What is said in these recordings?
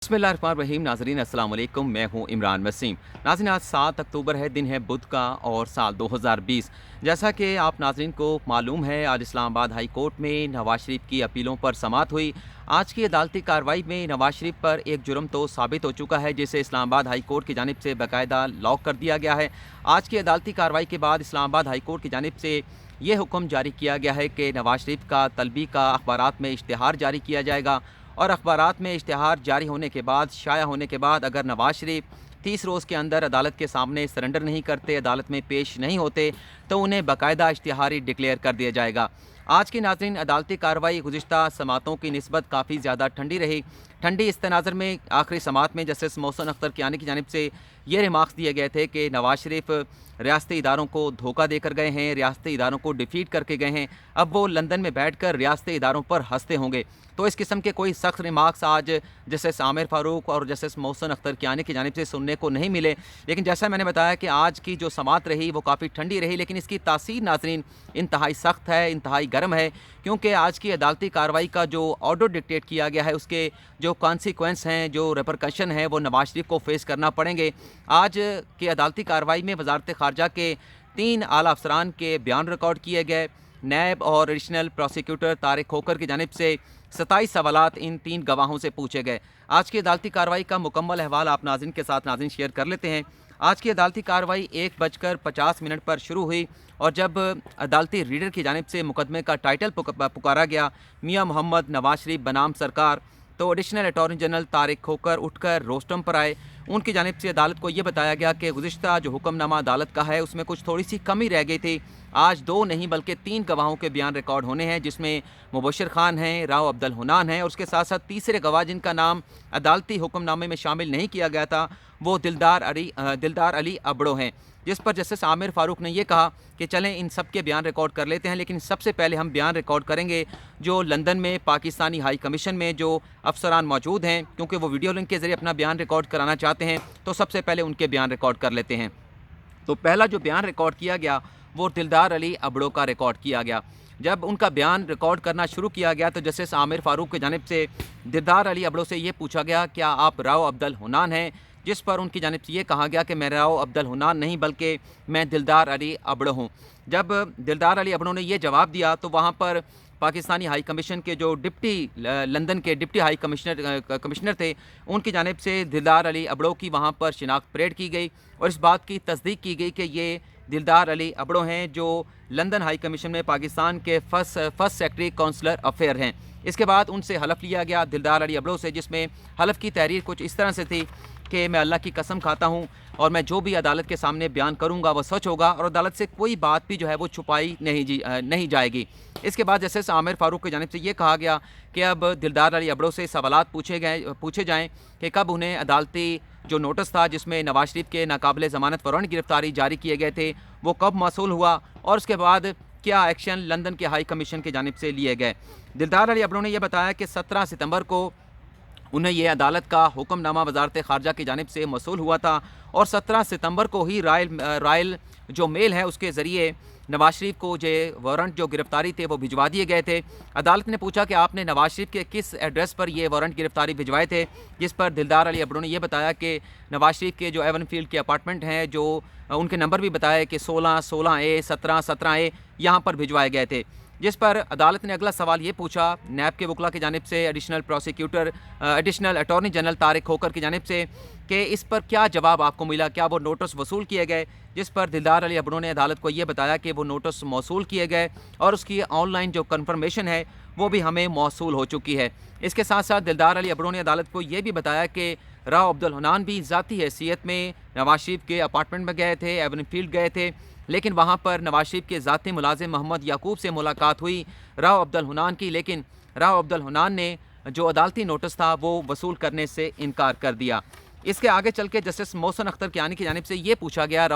बिस्मिल्लाहिर्रहमानिर्रहीम। नाज़रीन अस्सलाम वालेकुम, मैं हूं इमरान वसीम। नाज़रीन आज 7 अक्टूबर है, दिन है बुध का और साल 2020। जैसा कि आप नाज़रीन को मालूम है, आज इस्लामाबाद हाई कोर्ट में नवाज शरीफ की अपीलों पर समाअत हुई। आज की अदालती कार्रवाई में नवाज शरीफ पर एक जुर्म तो साबित हो चुका है, जिसे इस्लामाबाद हाई कोर्ट की जानिब से बाकायदा लॉक कर दिया गया है। आज की अदालती कार्रवाई के बाद इस्लामाबाद हाई कोर्ट की जानिब से ये हुक्म जारी किया गया है कि नवाज शरीफ का तलबी का अखबारात में इश्तिहार जारी किया जाएगा और अखबारात में इश्तिहार जारी होने के बाद, शाया होने के बाद, अगर नवाज शरीफ 30 रोज़ के अंदर अदालत के सामने सरेंडर नहीं करते, अदालत में पेश नहीं होते, तो उन्हें बाकायदा इश्तिहारी डिक्लेयर कर दिया जाएगा। आज की नाज़रीन अदालती कार्रवाई गुज़िश्ता समातों की निस्बत काफ़ी ज़्यादा ठंडी रही। ठंडी इस तनाज़र में आखिरी समात में जस्टिस मोहसिन अख्तर कियानी की जानिब से ये रिमार्क्स दिए गए थे कि नवाज शरीफ रियासती इदारों को धोखा देकर गए हैं, रियासती इदारों को डिफीट करके गए हैं, अब वो लंदन में बैठकर रियासती इदारों पर हंसते होंगे। तो इस किस्म के कोई सख्त रिमार्क्स आज जस्टिस आमिर फ़ारूक और जस्टिस मोहसिन अख्तर कियानी की जानिब से सुनने को नहीं मिले। लेकिन जैसा मैंने बताया कि आज की जो समात रही वो काफ़ी ठंडी रही, लेकिन इसकी तासीर नाज़रीन इंतहाई सख्त है, इंतहाई गर्म है, क्योंकि आज की अदालती कार्रवाई का जो ऑर्डर डिक्टेट किया गया है, उसके जो कॉन्सिक्वेंस हैं, जो रिपरकशन है, वो नवाज शरीफ को फेस करना पड़ेंगे। आज की अदालती कार्रवाई में वजारत ख़ारजा के 3 आला अफसरान के बयान रिकॉर्ड किए गए। नैब और एडिशनल प्रोसिक्यूटर तारिक खोकर की जानिब से 27 सवालात इन 3 गवाहों से पूछे गए। आज की अदालती कार्रवाई का मुकम्मल अहवाल आप नाज़रीन के साथ नाज़रीन शेयर कर लेते हैं। आज की अदालती कार्रवाई 1:50 पर शुरू हुई और जब अदालती रीडर की जानिब से मुकदमे का टाइटल पुकारा गया, मियाँ मोहम्मद नवाज शरीफ बनाम सरकार, तो एडिशनल अटॉर्नी जनरल तारिक खोकर उठकर रोस्टम पर आए। उनकी जानिब से अदालत को ये बताया गया कि गुज़िश्ता जो हुक्मनामा अदालत का है, उसमें कुछ थोड़ी सी कमी रह गई थी। आज 2 नहीं बल्कि 3 गवाहों के बयान रिकॉर्ड होने हैं, जिसमें मुबशर खान हैं, राव अब्दुल हुनान हैं और उसके साथ साथ तीसरे गवाह जिनका नाम अदालती हुक्मनामे में शामिल नहीं किया गया था, वो दिलदार अली अबड़ो हैं। जिस पर जस्टिस आमिर फ़ारूक ने यह कहा कि चलें इन सब के बयान रिकॉर्ड कर लेते हैं, लेकिन सबसे पहले हम बयान रिकॉर्ड करेंगे जो लंदन में पाकिस्तानी हाई कमीशन में जो अफसरान मौजूद हैं, क्योंकि वो वीडियो लिंक के ज़रिए अपना बयान रिकॉर्ड कराना चाहते हैं, तो सबसे पहले उनके बयान रिकॉर्ड कर लेते हैं। तो पहला जो बयान रिकॉर्ड किया गया वो दिलदार अली अबड़ो का रिकॉर्ड किया गया। जब उनका बयान रिकॉर्ड करना शुरू किया गया तो जस्टिस आमिर फ़ारूक की जानिब से दिलदार अली अबड़ो से ये पूछा गया, क्या आप राव अब्दुल हुनान हैं? जिस पर उनकी जानिब से ये कहा गया कि मैं राव अब्दुल हुनान नहीं बल्कि मैं दिलदार अली अबड़ो हूँ। जब दिलदार अली अबड़ो ने यह जवाब दिया तो वहाँ पर पाकिस्तानी हाई कमीशन के जो लंदन के डिप्टी हाई कमिश्नर थे, उनकी जानिब से दिलदार अली अबड़ो की वहाँ पर शिनाख्त परेड की गई और इस बात की तस्दीक की गई कि ये दिलदार अली अबड़ो हैं जो लंदन हाई कमीशन में पाकिस्तान के फर्स्ट सेक्रेटरी काउंसलर अफेयर हैं। इसके बाद उनसे हलफ लिया गया दिलदार अली अबड़ो से, जिसमें हलफ की तहरीर कुछ इस तरह से थी कि मैं अल्लाह की कसम खाता हूँ और मैं जो भी अदालत के सामने बयान करूँगा वह सच होगा और अदालत से कोई बात भी जो है वो छुपाई नहीं जाएगी। इसके बाद जस्टिस आमिर फ़ारूक की जानिब से ये कहा गया कि अब दिलदार अली अबड़ो से सवालात पूछे जाएँ कि कब उन्हें अदालती जो नोटिस था जिसमें नवाज शरीफ के नाकाबिले ज़मानत वारंट गिरफ्तारी जारी किए गए थे, वो कब मौसूल हुआ और उसके बाद क्या एक्शन लंदन के हाई कमीशन की जानिब से लिए गए। दिलदार अली अबड़ो ने यह बताया कि 17 सितंबर को उन्हें यह अदालत का हुक्मनामा वजारत ख़ारजा की जानिब से मौसूल हुआ था और 17 सितंबर को ही रॉयल जो मेल है उसके ज़रिए नवाज शरीफ को जो वारंट जो गिरफ्तारी थे वो भिजवा दिए गए थे। अदालत ने पूछा कि आपने नवाज शरीफ के किस एड्रेस पर ये वारंट गिरफ्तारी भिजवाए थे, जिस पर दिलदार अली अबड़ो ने यह बताया कि नवाज शरीफ के जो एवन फील्ड के अपार्टमेंट हैं, जो उनके नंबर भी बताया कि 16A 17A यहाँ पर भिजवाए गए थे। जिस पर अदालत ने अगला सवाल ये पूछा नैब के वकला की जानिब से एडिशनल अटॉर्नी जनरल तारिक खोकर की जानिब से कि इस पर क्या जवाब आपको मिला, क्या वो नोटिस वसूल किए गए। जिस पर दिलदार अली अबड़ो ने अदालत को ये बताया कि वो नोटिस मौसूल किए गए और उसकी ऑनलाइन जो कन्फर्मेशन है वो भी हमें मौसूल हो चुकी है। इसके साथ साथ दिलदार अली अबड़ो ने अदालत को ये भी बताया कि राव अब्दुल हुनान भी ज़ाती हैसियत में नवाज शरीफ के अपार्टमेंट में गए थे, एवन फील्ड गए थे, लेकिन वहाँ पर नवाज शरीफ के ज़ाती मुलाजिम मोहम्मद याकूब से मुलाकात हुई राव अब्दुल हुनान की, लेकिन राव अब्दुल हुनान ने जो अदालती नोटिस था वो वसूल करने से इनकार कर दिया। इसके आगे चल के जस्टिस मोहसिन अख्तर कियानी की जानिब से ये पूछा गया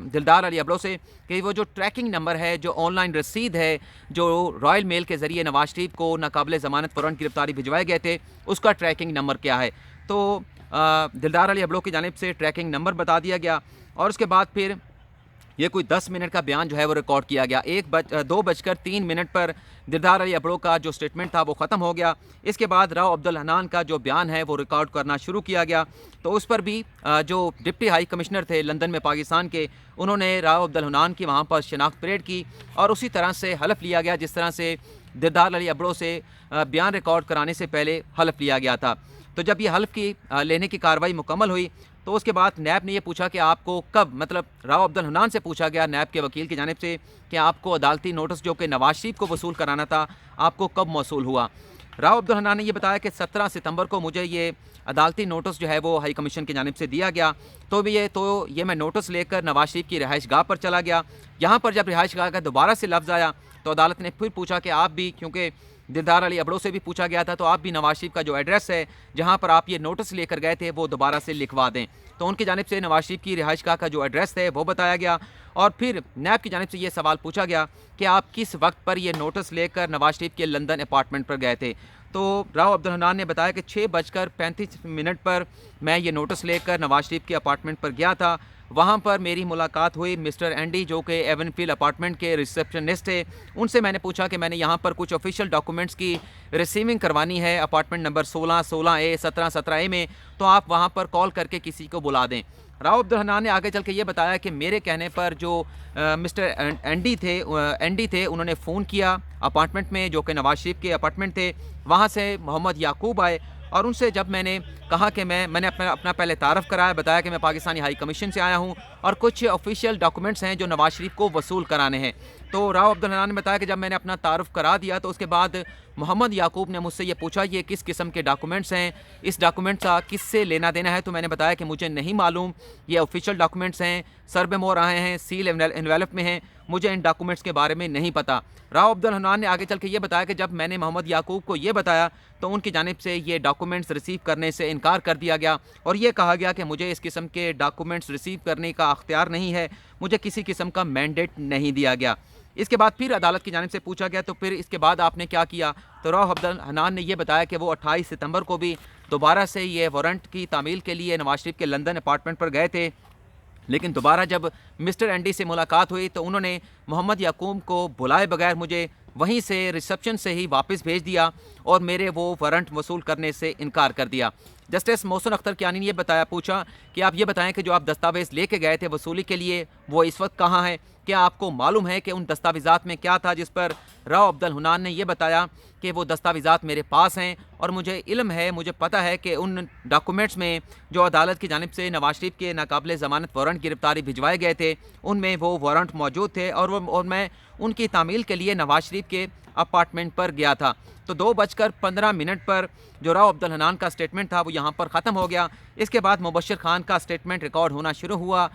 दिलदार अली अबड़ो से कि वो जो ट्रैकिंग नंबर है, जो ऑनलाइन रसीद है, जो रॉयल मेल के ज़रिए नवाज शरीफ को नाकाबिले ज़मानत वारंट गिरफ्तारी भिजवाए गए थे, उसका ट्रैकिंग नंबर क्या है। तो दिलदार अली अबड़ो की जानिब से ट्रैकिंग नंबर बता दिया गया और उसके बाद फिर ये कोई 10 मिनट का बयान जो है वो रिकॉर्ड किया गया। 2:03 पर दिलदार अली अबड़ो का जो स्टेटमेंट था वो ख़त्म हो गया। इसके बाद राव अब्दुल हन्नान का जो बयान है वो रिकॉर्ड करना शुरू किया गया। तो उस पर भी जो डिप्टी हाई कमिश्नर थे लंदन में पाकिस्तान के, उन्होंने राव अब्दुल हन्नान की वहाँ पर शनाख्त परेड की और उसी तरह से हलफ लिया गया जिस तरह से दिलदार अली अबड़ो से बयान रिकॉर्ड कराने से पहले हलफ लिया गया था। तो जब ये हलफ की लेने की कार्रवाई मुकम्मल हुई तो उसके बाद नैब ने ये पूछा कि आपको कब, मतलब राव अब्दुल हन्नान से पूछा गया नैब के वकील की जानिब से कि आपको अदालती नोटिस जो कि नवाज शरीफ को वसूल कराना था आपको कब मौसूल हुआ। राव अब्दुल हन्नान ने यह बताया कि 17 सितंबर को मुझे ये अदालती नोटिस जो है वो हाई कमीशन की जानिब से दिया गया। तो ये मैं नोटिस लेकर नवाज शरीफ की रिहाइश गाह पर चला गया। यहाँ पर जब रिहाइश गाह का दोबारा से लफ्ज़ आया तो अदालत ने फिर पूछा कि आप भी, क्योंकि दिलदार अली अबड़ो से भी पूछा गया था, तो आप भी नवाज शरीफ का जो एड्रेस है जहाँ पर आप ये नोटिस लेकर गए थे वो दोबारा से लिखवा दें। तो उनकी जानिब से नवाज शरीफ की रिहाइश गाह का जो एड्रेस है वो बताया गया और फिर नैब की जानिब से ये सवाल पूछा गया कि आप किस वक्त पर ये नोटिस लेकर नवाज शरीफ के लंदन अपार्टमेंट पर गए थे। तो राव अब्दुल हन्नान ने बताया कि 6:35 पर मैं ये नोटिस लेकर नवाज शरीफ के अपार्टमेंट पर गया था। वहाँ पर मेरी मुलाकात हुई मिस्टर एंडी जो कि एवनफील्ड अपार्टमेंट के रिसेप्शनिस्ट थे। उनसे मैंने पूछा कि मैंने यहाँ पर कुछ ऑफिशियल डॉक्यूमेंट्स की रिसीविंग करवानी है अपार्टमेंट नंबर 16, 16A, 17, 17A में, तो आप वहाँ पर कॉल करके किसी को बुला दें। राव अब्दुल हन्नान ने आगे चल के ये बताया कि मेरे कहने पर जो मिस्टर एंडी थे उन्होंने फ़ोन किया अपार्टमेंट में जो कि नवाज शरीफ के अपार्टमेंट थे। वहाँ से मोहम्मद याकूब आए और उनसे जब मैंने कहा कि मैंने अपना पहले तारफ़ कराया, बताया कि मैं पाकिस्तानी हाई कमीशन से आया हूँ और कुछ ऑफिशियल डॉक्यूमेंट्स हैं जो नवाज शरीफ को वसूल कराने हैं। तो राव अब्दुल हन्नान ने बताया कि जब मैंने अपना तारफ़ करा दिया तो उसके बाद मोहम्मद याकूब ने मुझसे ये पूछा ये किस किस्म के डॉक्यूमेंट्स हैं, इस डॉक्यूमेंट्स का किससे लेना देना है। तो मैंने बताया कि मुझे नहीं मालूम, ये ऑफिशियल डॉक्यूमेंट्स हैं, सर पे मोहर आए हैं, सील एनवेलप में हैं, मुझे इन डॉक्यूमेंट्स के बारे में नहीं पता। राव अब्दुल हन्नान ने आगे चल के ये बताया कि जब मैंने मोहम्मद याकूब को ये बताया तो उनकी जानिब से ये डॉक्यूमेंट्स रिसीव करने से इनकार कर दिया गया और ये कहा गया कि मुझे इस किस्म के डॉक्यूमेंट्स रिसीव करने का अख्तियार नहीं है, मुझे किसी किस्म का मैंडेट नहीं दिया गया। इसके बाद फिर अदालत की जानिब से पूछा गया तो फिर इसके बाद आपने क्या किया। तो राव अब्दुल हन्नान ने यह बताया कि वो 28 सितंबर को भी दोबारा से ये वारंट की तामील के लिए नवाज शरीफ के लंदन अपार्टमेंट पर गए थे, लेकिन दोबारा जब मिस्टर एंडी से मुलाकात हुई तो उन्होंने मोहम्मद याकूब को बुलाए बगैर मुझे वहीं से रिसेप्शन से ही वापस भेज दिया और मेरे वो वारंट वसूल करने से इनकार कर दिया। जस्टिस मोहसिन अख्तर कियानी ने ये पूछा कि आप ये बताएं कि जो आप दस्तावेज़ लेके गए थे वसूली के लिए वो इस वक्त कहाँ हैं, क्या आपको मालूम है कि उन दस्तावेज़ात में क्या था। जिस पर राव अब्दुल हन्नान ने यह बताया कि वो दस्तावेज़ात मेरे पास हैं और मुझे इल्म है, मुझे पता है कि उन डॉक्यूमेंट्स में जो अदालत की जानिब से नवाज शरीफ के नाकाबिले ज़मानत वारंट गिरफ्तारी भिजवाए गए थे उनमें वो वारंट मौजूद थे और मैं उनकी तामील के लिए नवाज शरीफ के अपार्टमेंट पर गया था। तो 2:15 पर जो राव अब्दुल हन्नान का स्टेटमेंट था वो यहाँ पर ख़त्म हो गया। इसके बाद मुबशर खान का स्टेटमेंट रिकॉर्ड होना शुरू हुआ।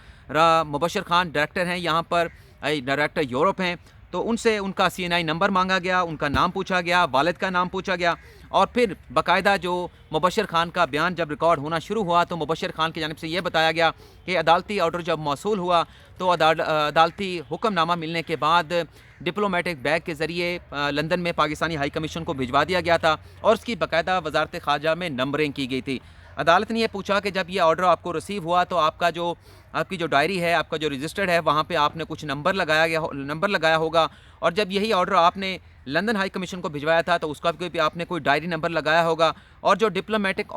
मुबशर खान डायरेक्टर हैं यहाँ पर, डायरेक्टर यूरोप हैं, तो उनसे उनका CNI नंबर मांगा गया, उनका नाम पूछा गया, वालिद का नाम पूछा गया और फिर बाकायदा जो मुबशर खान का बयान जब रिकॉर्ड होना शुरू हुआ तो मुबशर खान की जानिब से ये बताया गया कि अदालती ऑर्डर जब मौसूल हुआ तो अदालती हुक्मनामा मिलने के बाद डिप्लोमेटिक बैग के ज़रिए लंदन में पाकिस्तानी हाई कमीशन को भिजवा दिया गया था और उसकी बाकायदा वजारत ख़ारजा में नंबरिंग की गई थी। अदालत ने यह पूछा कि जब यह ऑर्डर आपको रिसीव हुआ तो आपकी जो डायरी है, आपका जो रजिस्टर्ड है, वहाँ पे आपने कुछ नंबर लगाया होगा और जब यही ऑर्डर आपने लंदन हाई कमीशन को भिजवाया था तो उसका भी आपने कोई डायरी नंबर लगाया होगा और जो डिप्लोमेटिक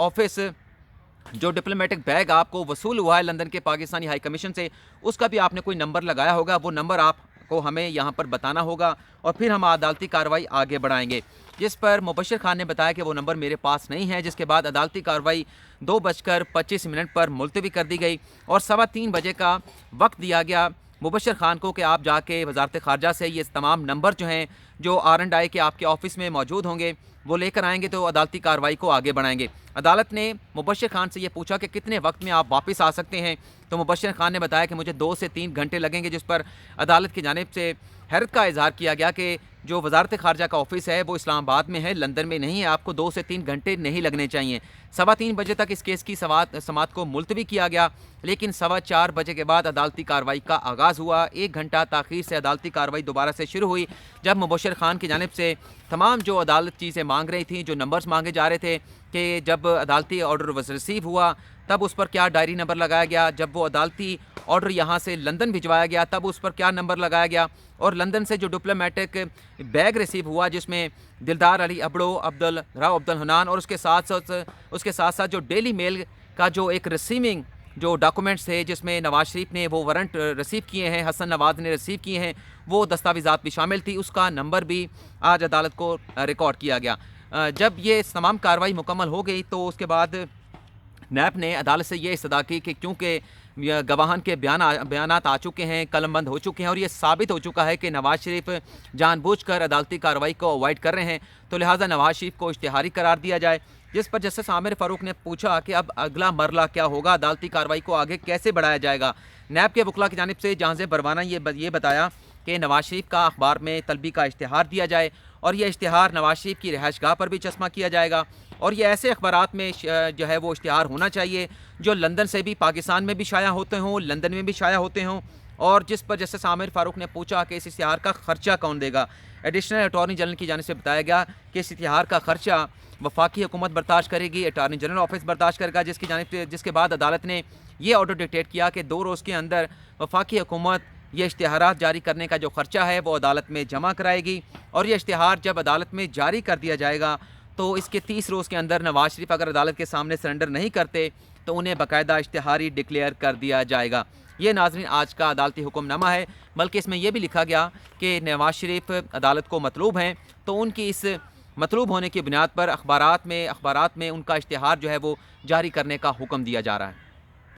बैग आपको वसूल हुआ है लंदन के पाकिस्तानी हाई कमीशन से उसका भी आपने कोई नंबर लगाया होगा। वो नंबर आपको हमें यहाँ पर बताना होगा और फिर हम अदालती कार्रवाई आगे बढ़ाएंगे। जिस पर मुबशर खान ने बताया कि वो नंबर मेरे पास नहीं है, जिसके बाद अदालती कार्रवाई 2:25 पर मुलतवी कर दी गई और 3:15 बजे का वक्त दिया गया मुबशर खान को कि आप जाके वजारत ख़ारजा से ये तमाम नंबर जो हैं जो R&I के आपके ऑफ़िस में मौजूद होंगे वो लेकर आएंगे तो अदालती कार्रवाई को आगे बढ़ाएंगे। अदालत ने मुबशर खान से ये पूछा कि कितने वक्त में आप वापस आ सकते हैं, तो मुबशर खान ने बताया कि मुझे 2 से 3 घंटे लगेंगे, जिस पर अदालत की जानिब से हैरत का इजहार किया गया कि جو وزارت خارجہ کا آفس ہے وہ اسلام آباد میں ہے، لندن میں نہیں ہے، آپ کو 2 سے 3 گھنٹے نہیں لگنے چاہیے۔ 3:15 بجے تک اس کیس کی سماعت کو ملتوی کیا گیا، لیکن 4:15 بجے کے بعد عدالتی کارروائی کا آغاز ہوا۔ 1 گھنٹہ تاخیر سے عدالتی کارروائی دوبارہ سے شروع ہوئی، جب مبشر خان کی جانب سے تمام جو عدالت چیزیں مانگ رہی تھیں، جو نمبرز مانگے جا رہے تھے کہ جب عدالتی آرڈر ریسیو ہوا تب اس پر کیا ڈائری نمبر لگایا گیا، جب وہ عدالتی آرڈر یہاں سے لندن بھجوایا گیا تب اس پر کیا نمبر لگایا گیا، اور لندن سے جو ڈپلومیٹک بیگ ریسیو ہوا جس میں دلدار علی ابڑو، راؤ عبدالحنان اور اس کے ساتھ ساتھ جو ڈیلی میل کا جو ایک ریسیونگ جو ڈاکومنٹس تھے جس میں نواز شریف نے وہ وارنٹ ریسیو کیے ہیں، حسن نواز نے ریسیو کیے ہیں، وہ دستاویزات بھی شامل تھی، اس کا نمبر بھی آج عدالت کو ریکارڈ کیا گیا۔ جب یہ تمام کارروائی مکمل ہو گئی تو اس کے بعد نیب نے عدالت سے یہ استدعا کی کہ کیونکہ گواہان کے بیانات آ چکے ہیں، قلم بند ہو چکے ہیں اور یہ ثابت ہو چکا ہے کہ نواز شریف جان بوجھ کر عدالتی کارروائی کو اوائڈ کر رہے ہیں، تو لہٰذا نواز شریف کو اشتہاری قرار دیا جائے، جس پر جسٹس عامر فاروق نے پوچھا کہ اب اگلا مرحلہ کیا ہوگا، عدالتی کارروائی کو آگے کیسے بڑھایا جائے گا۔ نیب کے وکلاء کی جانب سے جہاں بروانہ یہ بتایا کہ نواز شریف کا اخبار میں طلبی کا اشتہار دیا جائے اور یہ اشتہار نواز شریف کی رہائش گاہ پر بھی چسپاں کیا جائے گا، اور یہ ایسے اخبارات میں جو ہے وہ اشتہار ہونا چاہیے جو لندن سے بھی پاکستان میں بھی شائع ہوتے ہوں، لندن میں بھی شائع ہوتے ہوں، اور جس پر جسٹس عامر فاروق نے پوچھا کہ اس اشتہار کا خرچہ کون دے گا۔ ایڈیشنل اٹارنی جنرل کی جانب سے بتایا گیا کہ اس اشتہار کا خرچہ وفاقی حکومت برداشت کرے گی، اٹارنی جنرل آفس برداشت کرے گا، جس کے بعد عدالت نے یہ آرڈر ڈکٹیٹ کیا کہ 2 روز کے اندر وفاقی حکومت یہ اشتہارات جاری کرنے کا جو خرچہ ہے وہ عدالت میں جمع کرائے گی، اور یہ اشتہار جب عدالت میں جاری کر دیا جائے گا تو اس کے 30 روز کے اندر نواز شریف اگر عدالت کے سامنے سرنڈر نہیں کرتے تو انہیں باقاعدہ اشتہاری ڈکلیئر کر دیا جائے گا۔ یہ ناظرین آج کا عدالتی حکم نامہ ہے، بلکہ اس میں یہ بھی لکھا گیا کہ نواز شریف عدالت کو مطلوب ہیں تو ان کی اس مطلوب ہونے کی بنیاد پر اخبارات میں ان کا اشتہار جو ہے وہ جاری کرنے کا حکم دیا جا رہا ہے۔